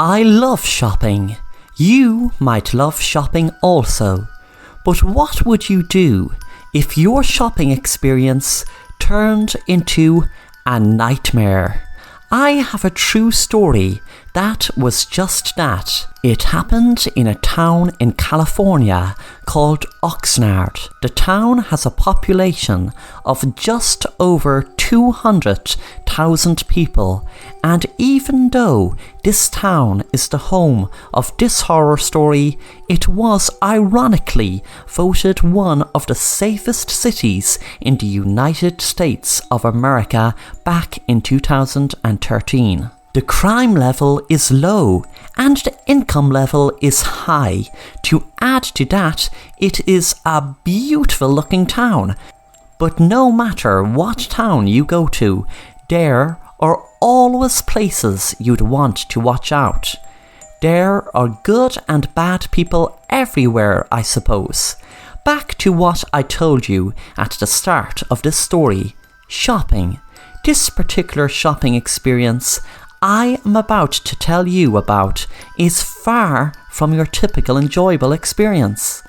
I love shopping. You might love shopping also. But what would you do if your shopping experience turned into a nightmare? I have a true story that was just that. It happened in a town in California called Oxnard. The town has a population of just over 200,000 people, and even though this town is the home of this horror story, it was ironically voted one of the safest cities in the United States of America back in 2013. The crime level is low and the income level is high. To add to that, it is a beautiful looking town. But no matter what town you go to, there are always places you'd want to watch out. There are good and bad people everywhere, I suppose. Back to what I told you at the start of this story, shopping. This particular shopping experience I am about to tell you about is far from your typical enjoyable experience.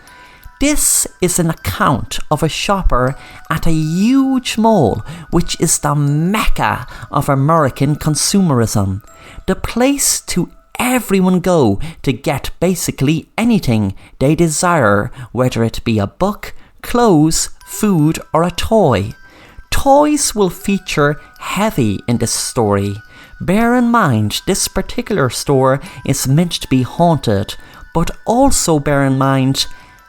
This is an account of a shopper at a huge mall, which is the mecca of American consumerism. The place to everyone go to get basically anything they desire, whether it be a book, clothes, food or a toy. Toys will feature heavy in this story. Bear in mind this particular store is meant to be haunted, but also bear in mind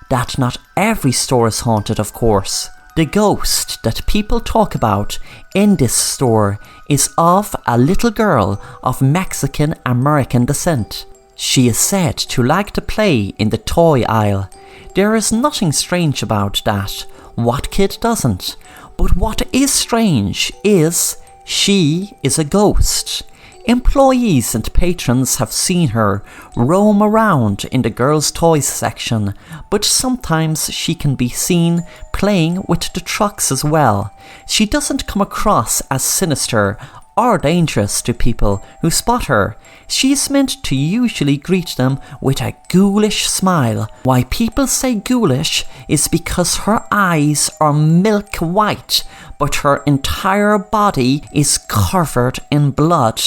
that not every store is haunted, of course. The ghost that people talk about in this store is of a little girl of Mexican-American descent. She is said to like to play in the toy aisle. There is nothing strange about that. What kid doesn't? But what is strange is she is a ghost. Employees and patrons have seen her roam around in the girls' toys section, but sometimes she can be seen playing with the trucks as well. She doesn't come across as sinister or dangerous to people who spot her. She's meant to usually greet them with a ghoulish smile. Why people say ghoulish is because her eyes are milk white, but her entire body is covered in blood.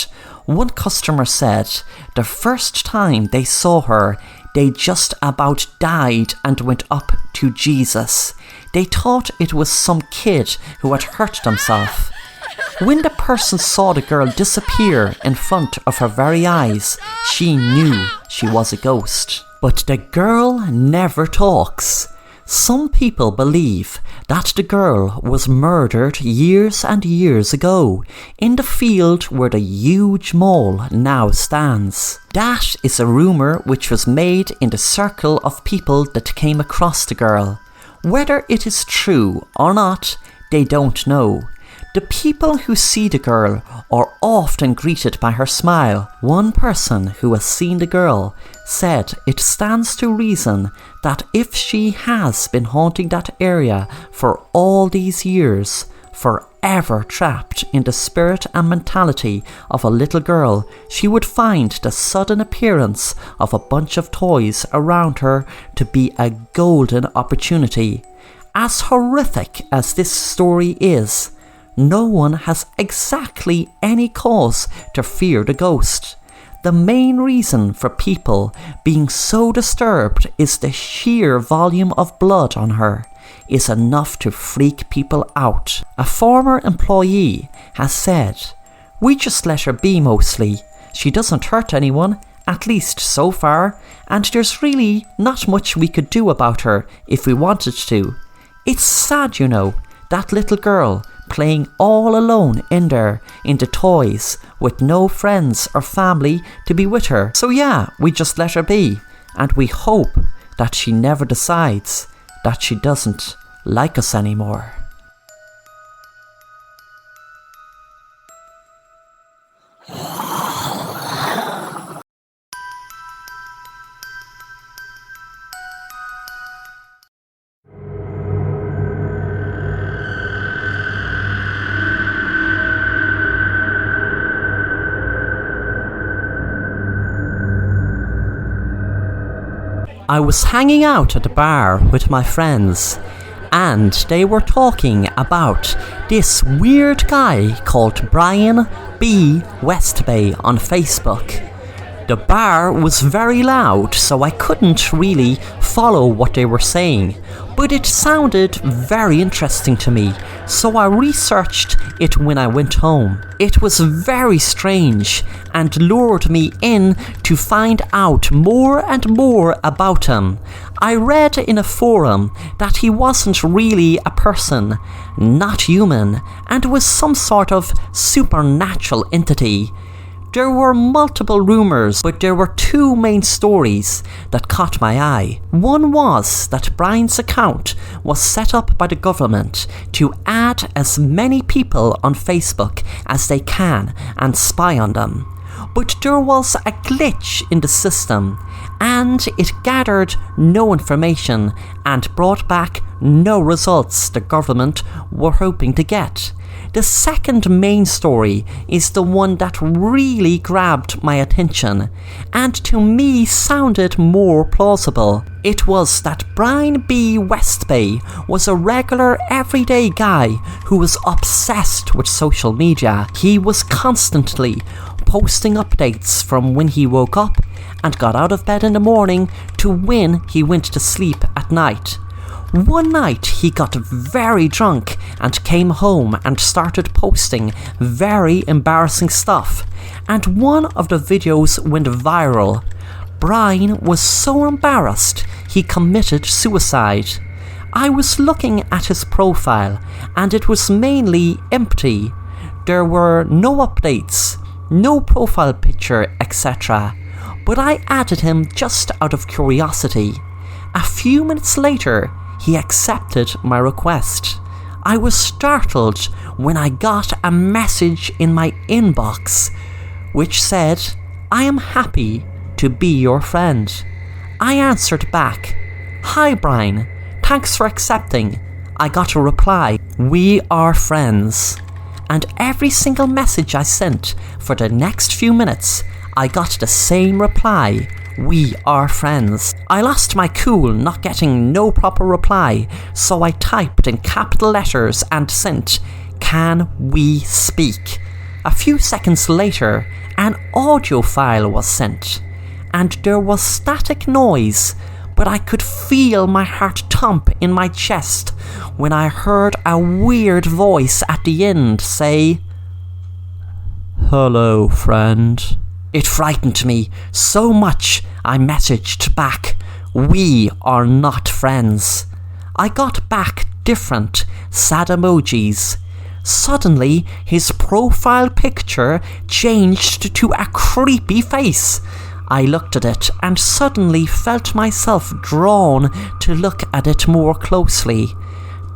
One customer said the first time they saw her, they just about died and went up to Jesus. They thought it was some kid who had hurt themselves. When the person saw the girl disappear in front of her very eyes, she knew she was a ghost. But the girl never talks. Some people believe that the girl was murdered years and years ago in the field where the huge mall now stands. That is a rumour which was made in the circle of people that came across the girl. Whether it is true or not, they don't know. The people who see the girl are often greeted by her smile. One person who has seen the girl said it stands to reason that if she has been haunting that area for all these years, forever trapped in the spirit and mentality of a little girl, she would find the sudden appearance of a bunch of toys around her to be a golden opportunity. As horrific as this story is, no one has exactly any cause to fear the ghost. The main reason for people being so disturbed is the sheer volume of blood on her is enough to freak people out. A former employee has said, "We just let her be mostly. She doesn't hurt anyone, at least so far, and there's really not much we could do about her if we wanted to." It's sad, you know, that little girl playing all alone in there in the toys with no friends or family to be with her. So yeah, we just let her be, and we hope that she never decides that she doesn't like us anymore. I was hanging out at a bar with my friends, and they were talking about this weird guy called Bryan B. Westbay on Facebook. The bar was very loud, so I couldn't really follow what they were saying, but it sounded very interesting to me, so I researched it when I went home. It was very strange and lured me in to find out more and more about him. I read in a forum that he wasn't really a person, not human, and was some sort of supernatural entity. There were multiple rumours, but there were two main stories that caught my eye. One was that Bryan's account was set up by the government to add as many people on Facebook as they can and spy on them. But there was a glitch in the system, and it gathered no information and brought back no results the government were hoping to get. The second main story is the one that really grabbed my attention, and to me sounded more plausible. It was that Bryan B. Westbay was a regular everyday guy who was obsessed with social media. He was constantly posting updates from when he woke up and got out of bed in the morning to when he went to sleep at night. One night he got very drunk and came home and started posting very embarrassing stuff, and one of the videos went viral. Bryan was so embarrassed he committed suicide. I was looking at his profile and it was mainly empty. There were no updates, no profile picture, etc. But I added him just out of curiosity. A few minutes later, he accepted my request. I was startled when I got a message in my inbox which said, "I am happy to be your friend." I answered back, "Hi Bryan, thanks for accepting." I got a reply, "We are friends." And every single message I sent for the next few minutes, I got the same reply, "We are friends." I lost my cool not getting no proper reply, so I typed in capital letters and sent, "Can we speak?" A few seconds later, an audio file was sent, and there was static noise, but I could feel my heart thump in my chest when I heard a weird voice at the end say, "Hello, friend." It frightened me so much I messaged back, "We are not friends." I got back different sad emojis. Suddenly, his profile picture changed to a creepy face. I looked at it and suddenly felt myself drawn to look at it more closely.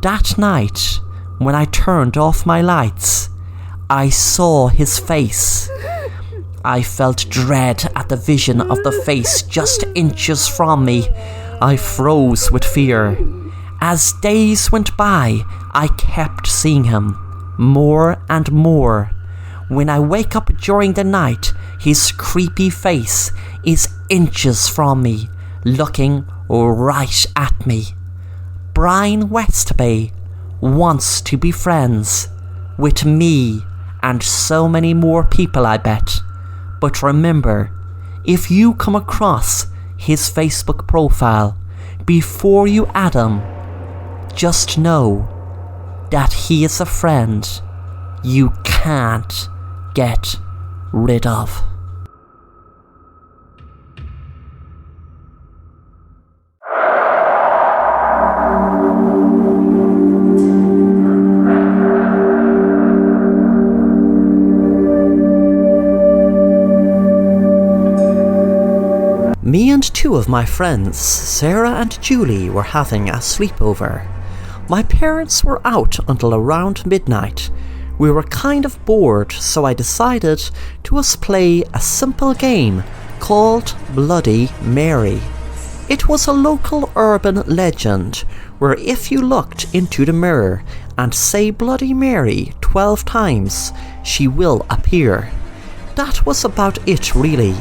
That night, when I turned off my lights, I saw his face. I felt dread at the vision of the face just inches from me. I froze with fear. As days went by, I kept seeing him, more and more. When I wake up during the night, his creepy face is inches from me, looking right at me. Bryan Westbay wants to be friends with me and so many more people, I bet. But remember, if you come across his Facebook profile, before you add him, just know that he is a friend you can't get rid of. Me and two of my friends, Sarah and Julie, were having a sleepover. My parents were out until around midnight. We were kind of bored, so I decided to us play a simple game called Bloody Mary. It was a local urban legend where if you looked into the mirror and say Bloody Mary 12 times, she will appear. That was about it really.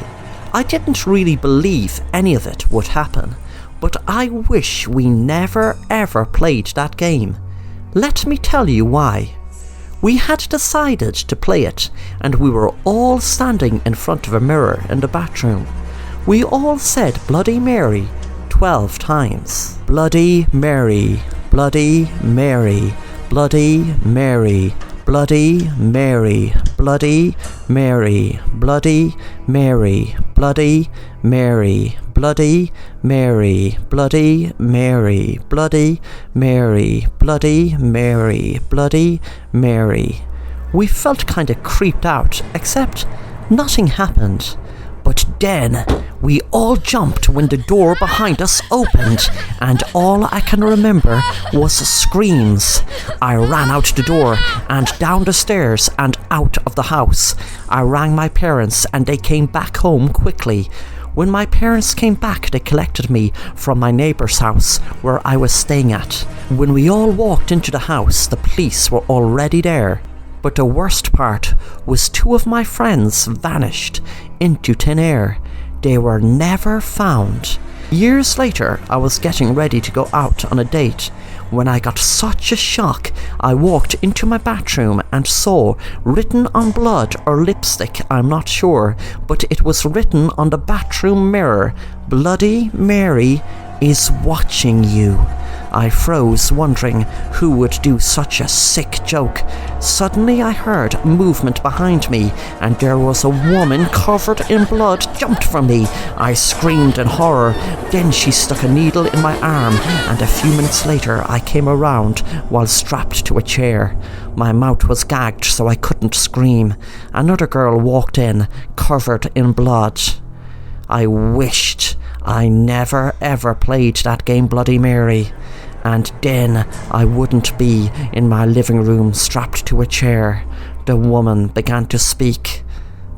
I didn't really believe any of it would happen, but I wish we never ever played that game. Let me tell you why. We had decided to play it, and we were all standing in front of a mirror in the bathroom. We all said Bloody Mary 12 times. Bloody Mary, Bloody Mary, Bloody Mary, Bloody Mary, Bloody Mary, Bloody Mary, Bloody Mary, Bloody Mary, Bloody Mary, Bloody Mary, Bloody Mary, Bloody Mary. We felt kinda creeped out, except nothing happened. But then we all jumped when the door behind us opened, and all I can remember was screams. I ran out the door and down the stairs and out of the house. I rang my parents and they came back home quickly. When my parents came back, they collected me from my neighbour's house where I was staying at. When we all walked into the house, the police were already there. But the worst part was 2 of my friends vanished into thin air. They were never found. Years later, I was getting ready to go out on a date when I got such a shock. I walked into my bathroom and saw, written on blood or lipstick, I'm not sure, but it was written on the bathroom mirror, "Bloody Mary is watching you." I froze, wondering who would do such a sick joke. Suddenly I heard movement behind me, and there was a woman covered in blood jumped from me. I screamed in horror. Then she stuck a needle in my arm, and a few minutes later I came around while strapped to a chair. My mouth was gagged so I couldn't scream. Another girl walked in, covered in blood. I wished I never ever played that game Bloody Mary. And then I wouldn't be in my living room strapped to a chair. The woman began to speak.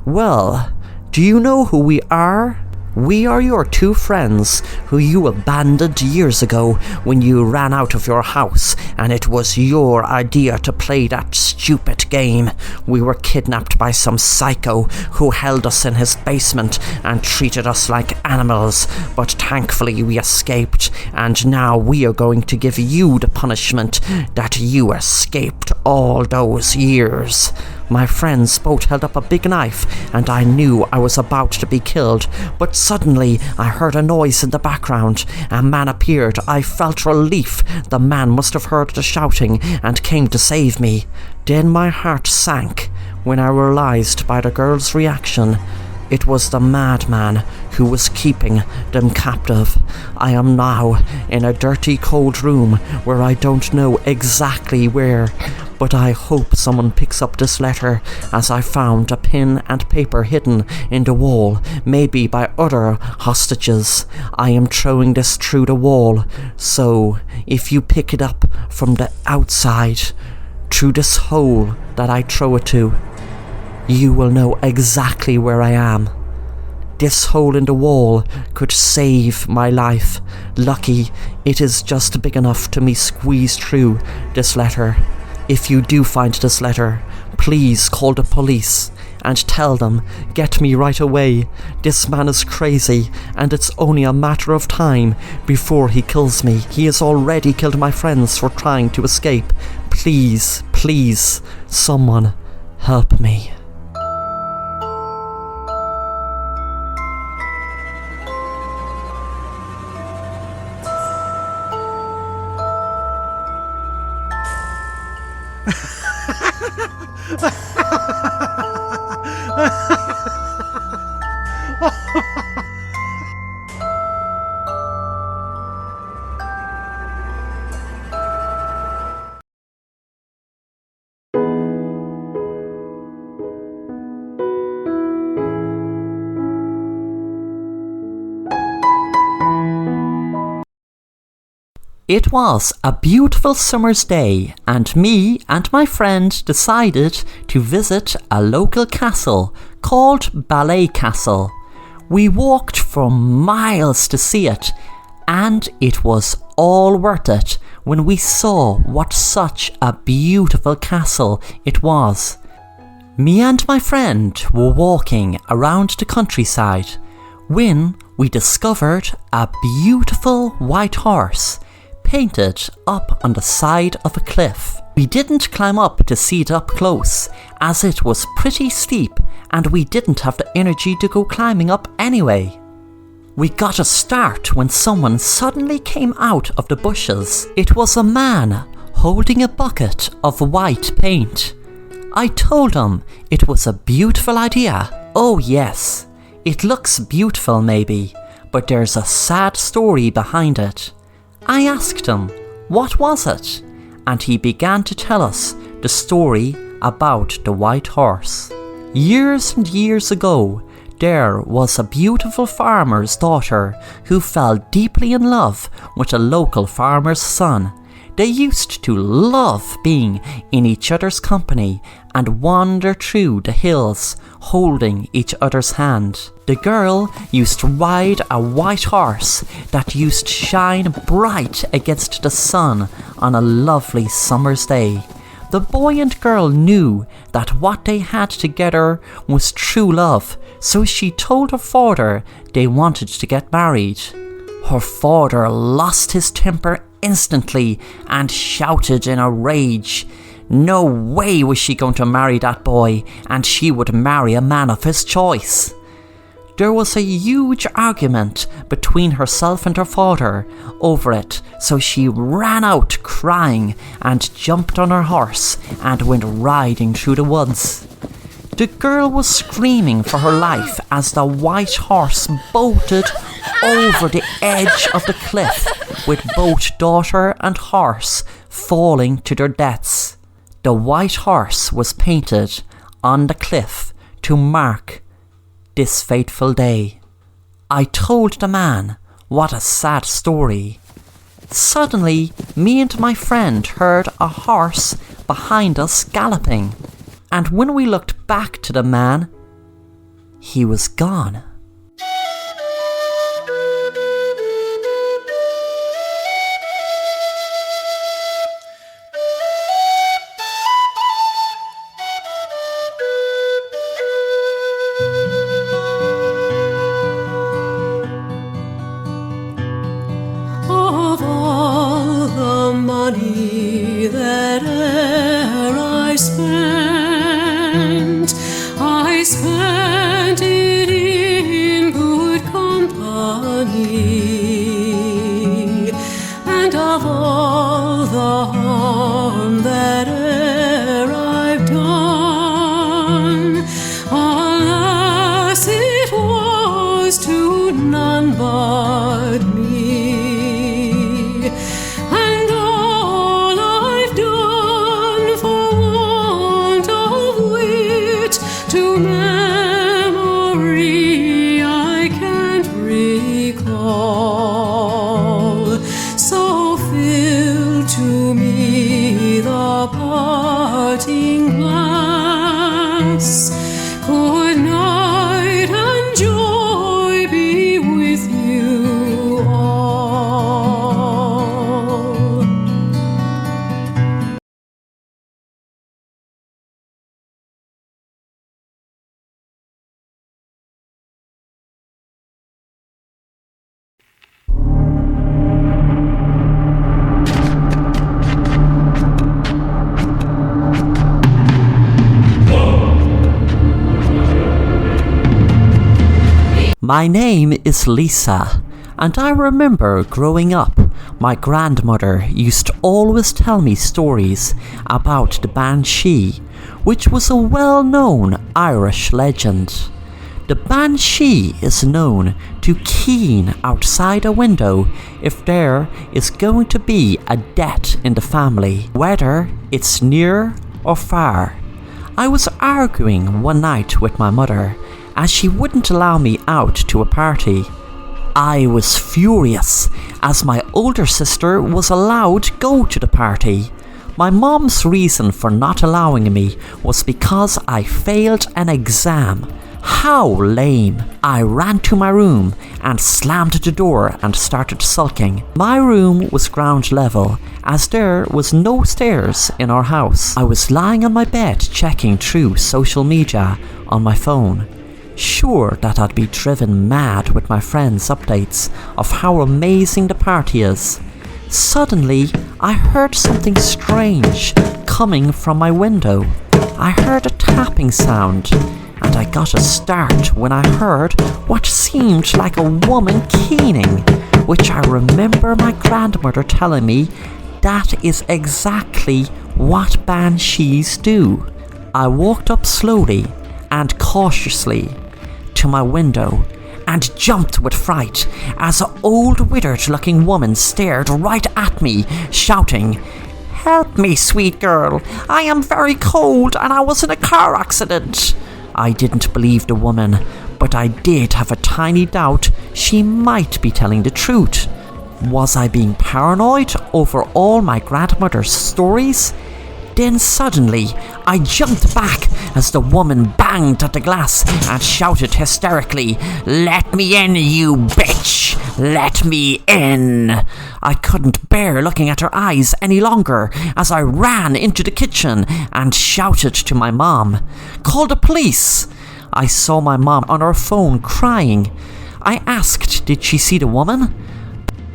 "Well, do you know who we are? We are your 2 friends who you abandoned years ago when you ran out of your house, and it was your idea to play that stupid game. We were kidnapped by some psycho who held us in his basement and treated us like animals, but thankfully we escaped, and now we are going to give you the punishment that you escaped all those years." My friends both held up a big knife, and I knew I was about to be killed, but suddenly I heard a noise in the background. A man appeared. I felt relief. The man must have heard the shouting and came to save me. Then my heart sank when I realized by the girl's reaction it was the madman who was keeping them captive. I am now in a dirty, cold room where I don't know exactly where, but I hope someone picks up this letter, as I found a pen and paper hidden in the wall, maybe by other hostages. I am throwing this through the wall, so if you pick it up from the outside, through this hole that I throw it to, you will know exactly where I am. This hole in the wall could save my life. Lucky it is just big enough to me squeeze through this letter. If you do find this letter, please call the police and tell them, get me right away. This man is crazy, and it's only a matter of time before he kills me. He has already killed my friends for trying to escape. Please, please, someone help me. It was a beautiful summer's day, and me and my friend decided to visit a local castle called Ballet Castle. We walked for miles to see it, and it was all worth it when we saw what such a beautiful castle it was. Me and my friend were walking around the countryside when we discovered a beautiful white horse painted up on the side of a cliff. We didn't climb up to see it up close, as it was pretty steep and we didn't have the energy to go climbing up anyway. We got a start when someone suddenly came out of the bushes. It was a man holding a bucket of white paint. I told him it was a beautiful idea. Oh yes, it looks beautiful maybe, but there's a sad story behind it. I asked him, what was it? And he began to tell us the story about the white horse. Years and years ago, there was a beautiful farmer's daughter who fell deeply in love with a local farmer's son. They used to love being in each other's company and wander through the hills holding each other's hand. The girl used to ride a white horse that used to shine bright against the sun on a lovely summer's day. The boy and girl knew that what they had together was true love, so she told her father they wanted to get married. Her father lost his temper instantly and shouted in a rage. No way was she going to marry that boy, and she would marry a man of his choice. There was a huge argument between herself and her father over it, so she ran out crying and jumped on her horse and went riding through the woods. The girl was screaming for her life as the white horse bolted over the edge of the cliff, with both daughter and horse falling to their deaths. The white horse was painted on the cliff to mark this fateful day. I told the man what a sad story. Suddenly, me and my friend heard a horse behind us galloping, and when we looked back to the man, he was gone. Of all the money that e'er I spent it in good company, and of all the harm that e'er I've done, alas, it was to none but me. And all I've done for want of wit to memory I can't recall. So fill to me the parting glass. Good night and joy be with you all. My name is Lisa, and I remember growing up, my grandmother used to always tell me stories about the Banshee, which was a well-known Irish legend. The Banshee is known to keen outside a window if there is going to be a death in the family, whether it's near or far. I was arguing one night with my mother as she wouldn't allow me out to a party. I was furious as my older sister was allowed to go to the party. My mom's reason for not allowing me was because I failed an exam. How lame! I ran to my room and slammed the door and started sulking. My room was ground level, as there was no stairs in our house. I was lying on my bed checking through social media on my phone. sure that I'd be driven mad with my friends' updates of how amazing the party is. Suddenly, I heard something strange coming from my window. I heard a tapping sound, and I got a start when I heard what seemed like a woman keening, which I remember my grandmother telling me that is exactly what banshees do. I walked up slowly and cautiously to my window and jumped with fright as an old withered-looking woman stared right at me, shouting, "Help me, sweet girl, I am very cold and I was in a car accident." I didn't believe the woman, but I did have a tiny doubt she might be telling the truth. Was I being paranoid over all my grandmother's stories? Then suddenly, I jumped back as the woman banged at the glass and shouted hysterically, "Let me in, you bitch! Let me in!" I couldn't bear looking at her eyes any longer as I ran into the kitchen and shouted to my mom, "Call the police!" I saw my mom on her phone crying. I asked, did she see the woman?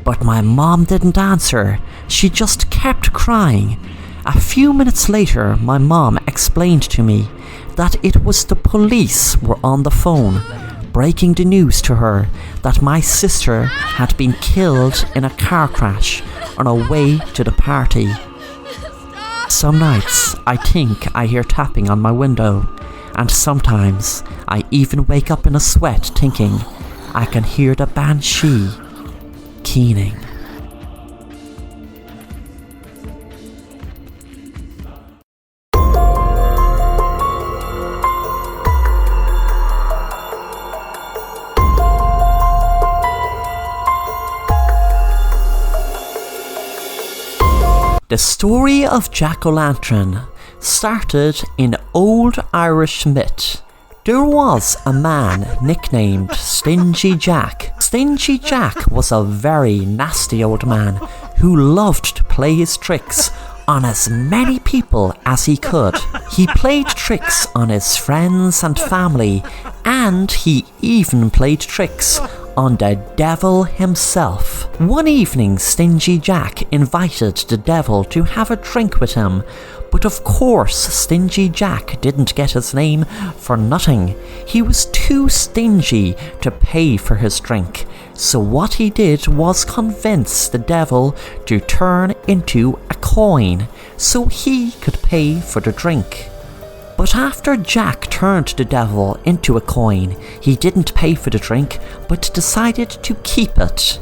But my mom didn't answer. She just kept crying. A few minutes later, my mom explained to me that it was the police were on the phone, breaking the news to her that my sister had been killed in a car crash on her way to the party. Some nights, I think I hear tapping on my window, and sometimes I even wake up in a sweat thinking I can hear the banshee keening. The story of Jackolantern started in old Irish myth. There was a man nicknamed Stingy Jack. Stingy Jack was a very nasty old man who loved to play his tricks on as many people as he could. He played tricks on his friends and family, and he even played tricks on the devil himself. One evening, Stingy Jack invited the devil to have a drink with him, but of course Stingy Jack didn't get his name for nothing. He was too stingy to pay for his drink, so what he did was convince the devil to turn into a coin so he could pay for the drink. But after Jack turned the devil into a coin, he didn't pay for the drink, but decided to keep it.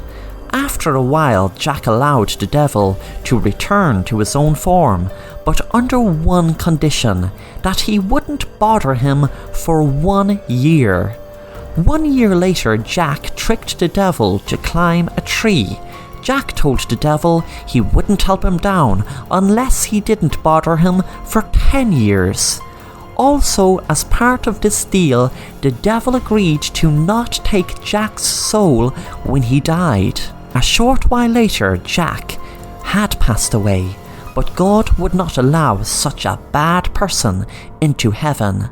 After a while, Jack allowed the devil to return to his own form, but under one condition, that he wouldn't bother him for 1 year. 1 year later, Jack tricked the devil to climb a tree. Jack told the devil he wouldn't help him down unless he didn't bother him for 10 years. Also, as part of this deal, the devil agreed to not take Jack's soul when he died. A short while later, Jack had passed away, but God would not allow such a bad person into heaven.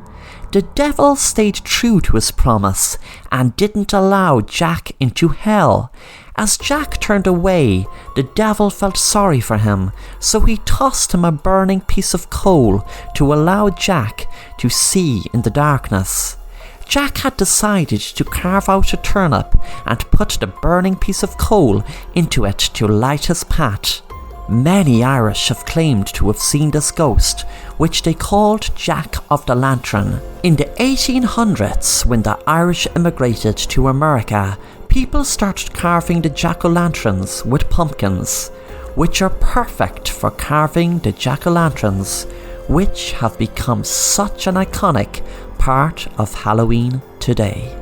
The devil stayed true to his promise and didn't allow Jack into hell. As Jack turned away, the devil felt sorry for him, so he tossed him a burning piece of coal to allow Jack to see in the darkness. Jack had decided to carve out a turnip and put the burning piece of coal into it to light his path. Many Irish have claimed to have seen this ghost, which they called Jack of the Lantern. In the 1800s, when the Irish immigrated to America, people started carving the jack-o'-lanterns with pumpkins, which are perfect for carving the jack-o'-lanterns, which have become such an iconic part of Halloween today.